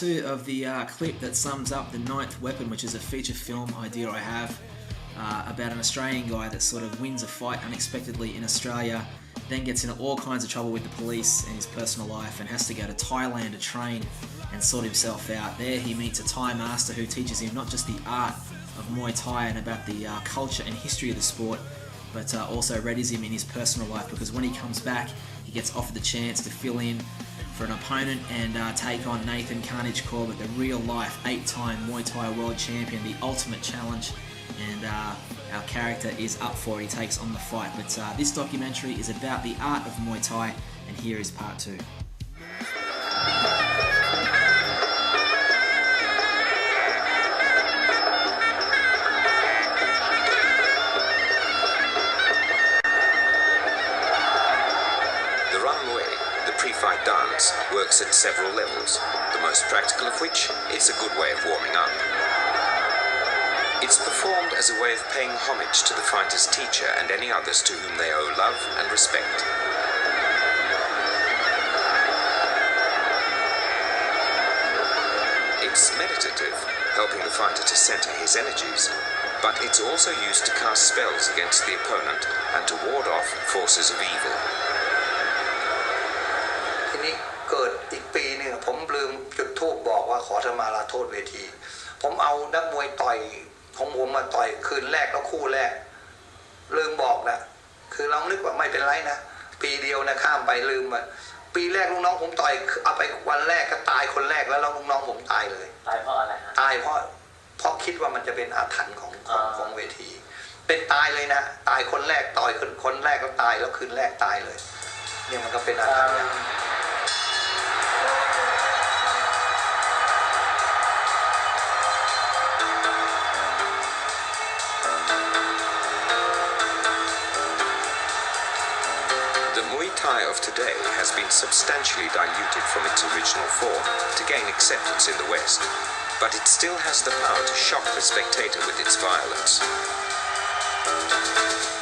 2 of the clip that sums up The Ninth Weapon, which is a feature film idea I have about an Australian guy that sort of wins a fight unexpectedly in Australia, then gets into all kinds of trouble with the police in his personal life and has to go to Thailand to train and sort himself out. There he meets a Thai master who teaches him not just the art of Muay Thai and about the culture and history of the sport, but also readies him in his personal life, because when he comes back, he gets offered the chance to fill in for an opponent and take on Nathan Carnage Corbett, the real-life 8-time Muay Thai world champion, the ultimate challenge, and our character is up for it. He takes on the fight. But this documentary is about the art of Muay Thai, and here is part 2. Pre-fight dance works at several levels, the most practical of which is a good way of warming up. It's performed as a way of paying homage to the fighter's teacher and any others to whom they owe love and respect. It's meditative, helping the fighter to center his energies, but it's also used to cast spells against the opponent and to ward off forces of evil. เกิดอีกปีนึงผมลืมจุดธูปบอกว่าขอธรรมาลาโทษเวทีผมเอานักมวยต่อยของผมมาต่อยคืนแรกแล้วคู่แรกลืมบอกนะคือเรานึกว่าไม่เป็นไรนะปีเดียวนะข้ามไปลืมปีแรกลูกน้องผมต่อยเอาไปวันแรกก็ตายคนแรกแล้วลูกน้องผมตายเลยตายเพราะอะไรฮะตายเพราะคิดว่ามันจะเป็นอาถรรพ์ของเวทีเป็นตายเลยนะตายคนแรกต่อยคนแรกก็ตายแล้วคืนแรกตายเลยเนี่ยมันก็เป็นอาถรรพ์ Of today has been substantially diluted from its original form to gain acceptance in the West, but it still has the power to shock the spectator with its violence.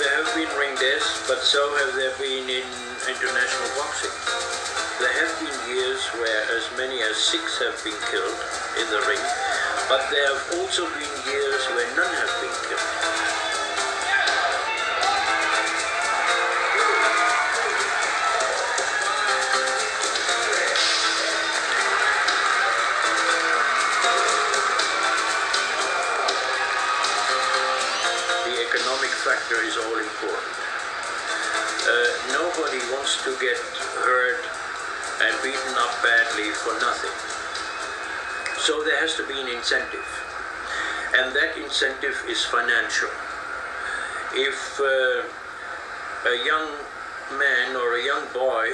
There have been ring deaths, but so have there been in international boxing. There have been years where as many as 6 have been killed in the ring, but there have also been years where none have been killed. Factor is all important. Nobody wants to get hurt and beaten up badly for nothing. So there has to be an incentive, and that incentive is financial. If a young man or a young boy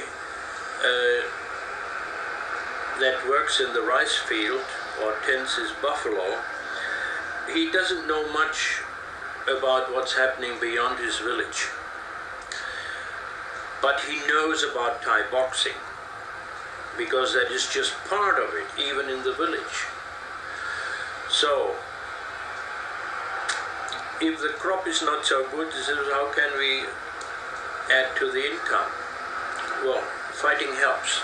that works in the rice field or tends his buffalo, he doesn't know much about what's happening beyond his village, but he knows about Thai boxing because that is just part of it, even in the village. So if the crop is not so good, this is how can we add to the income? Well, fighting helps.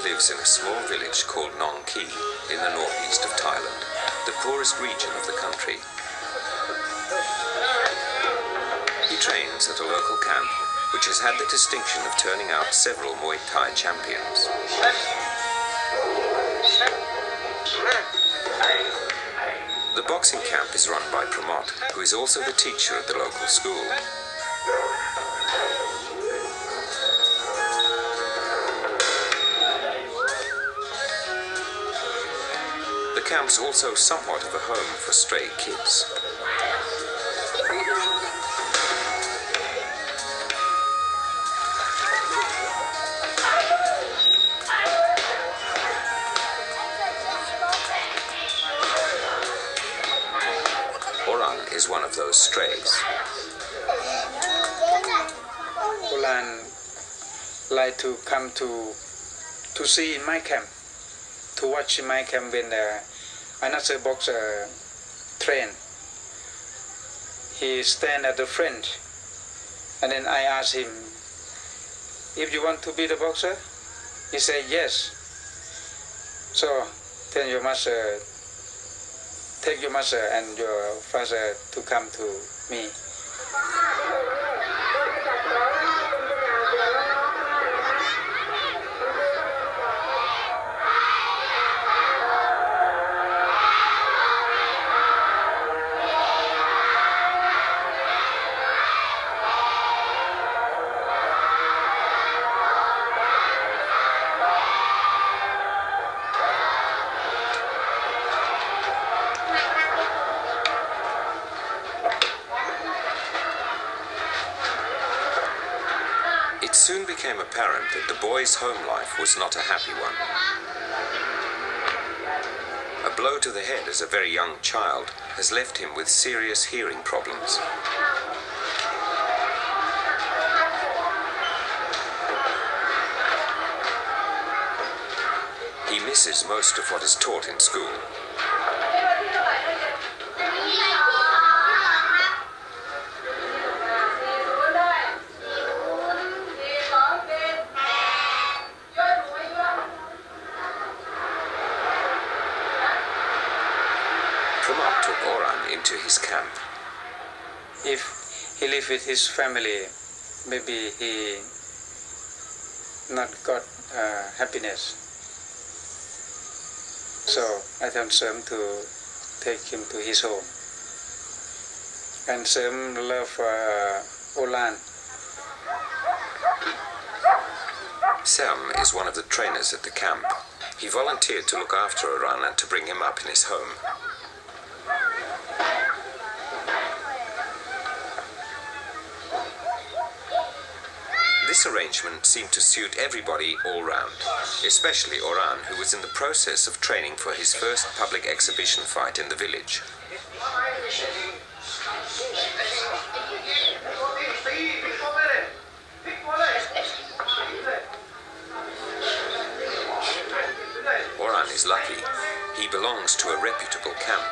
Lives in a small village called Nong Ki in the northeast of Thailand, the poorest region of the country. He trains at a local camp which has had the distinction of turning out several Muay Thai champions. The boxing camp is run by Pramod, who is also the teacher at the local school. The camp's also somewhat of a home for stray kids. is one of those strays. Oran like to come to see in my camp, to watch in my camp when another boxer train. He stand at the front, and then I asked him, if you want to be the boxer? He said yes. So then you must take your mother and your father to come to me. It soon became apparent that the boy's home life was not a happy one. A blow to the head as a very young child has left him with serious hearing problems. He misses most of what is taught in school. Took Oran into his camp. If he live with his family, maybe he not got happiness. So I tell Sam to take him to his home. And Sam love Oran. Sam is one of the trainers at the camp. He volunteered to look after Oran and to bring him up in his home. This arrangement seemed to suit everybody all round, especially Oran, who was in the process of training for his first public exhibition fight in the village. Oran is lucky. He belongs to a reputable camp.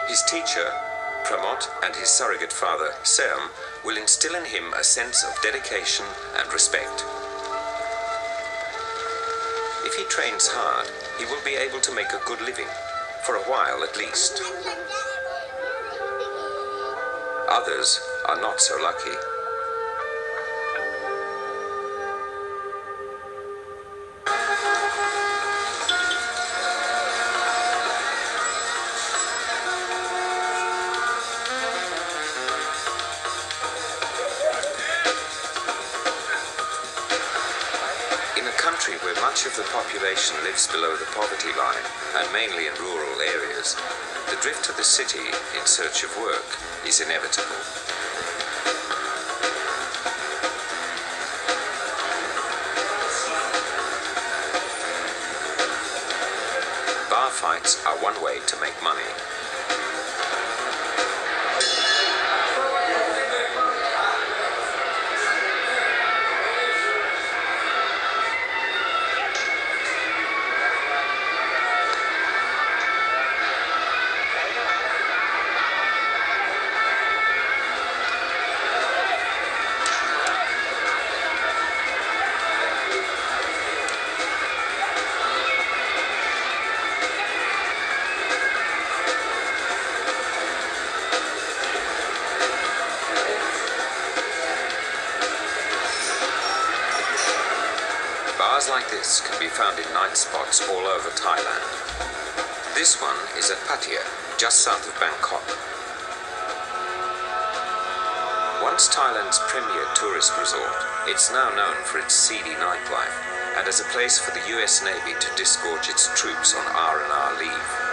His teacher, Pramod, and his surrogate father, Sam, will instill in him a sense of dedication and respect. If he trains hard, he will be able to make a good living, for a while at least. Others are not so lucky. Where much of the population lives below the poverty line, and mainly in rural areas, the drift to the city in search of work is inevitable. Bar fights are one way to make money. Bars like this can be found in night spots all over Thailand. This one is at Pattaya, just south of Bangkok. Once Thailand's premier tourist resort, it's now known for its seedy nightlife and as a place for the US Navy to disgorge its troops on R&R leave.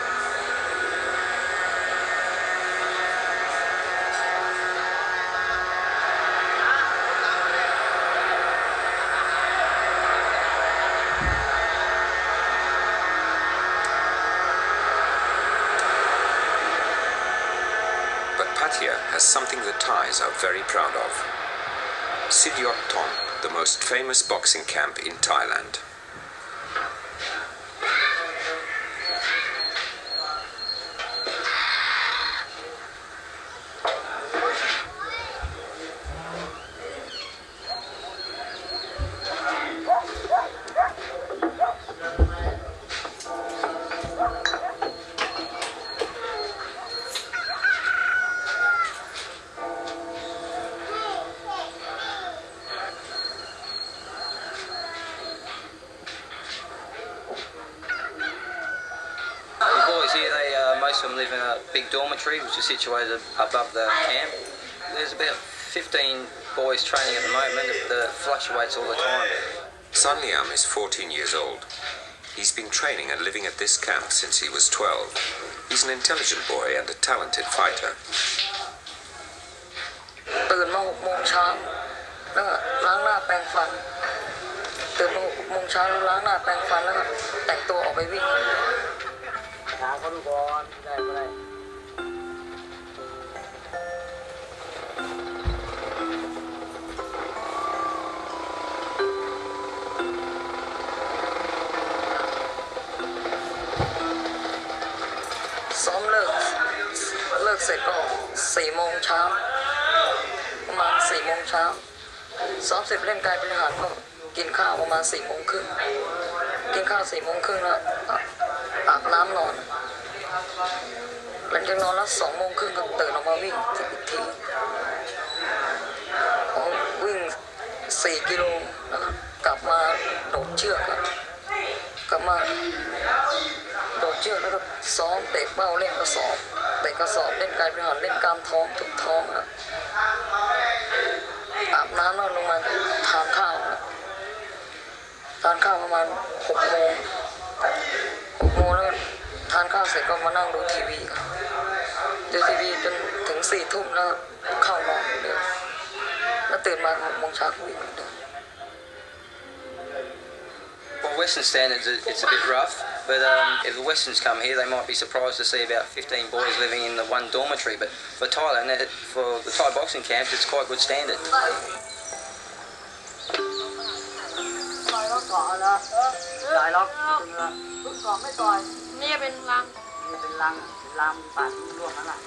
youth here has something the Thais are very proud of. Sidyot Thom, the most famous boxing camp in Thailand. Most of them live in a big dormitory which is situated above the camp. There's about 15 boys training at the moment. It fluctuates all the time. San Liam is 14 years old. He's been training and living at this camp since he was 12. He's an intelligent boy and a talented fighter. ตื่นมา6 โมงเช้าแล้วก็ล้างหน้าแปรงฟันตื่นมา6 โมงเช้าแล้วล้างหน้าแปรงฟันแล้วก็แต่งตัวออกไปวิ่งหาเขาดูบอลได้ก็ได้ซ้อมเลิกเสร็จก็4 โมงเช้าประมาณ4 โมงเช้าซ้อมเสร็จเล่นกายบริหารก็กินข้าวประมาณ4 โมงครึ่งกินข้าว4 โมงครึ่งแล้วอาบน้ำนอนหลังจากนอนแล้ว2 โมงครึ่งก็ตื่นออกมาวิ่งอีกทีวิ่ง4 กิโลแล้วก็กลับมาโดดเชือกกลับมาโดดเชือกแล้วก็ซ้อมเตะเป้าเล่นกระสอบเล่นกายบริหารเล่นกล้ามท้องทุกท้องอาบน้ำแล้วลงมาทานข้าวประมาณ6 โมงแล้วทานข้าวเสร็จก็มานั่งดูทีวีจนถึง4 ทุ่มแล้วเข้านอนเลยแล้วตื่นมา6 โมงเช้าวิ่งเหมือนเดิม Well, Western standards, it's a bit rough, but if the Westerns come here, they might be surprised to see about 15 boys living in the one dormitory. But for Thailand, for the Thai boxing camps, it's quite good standard. หลายล็อกทุกกล่องไม่ต่อยนี่เป็นลังปาดร่วงนั่นแหละ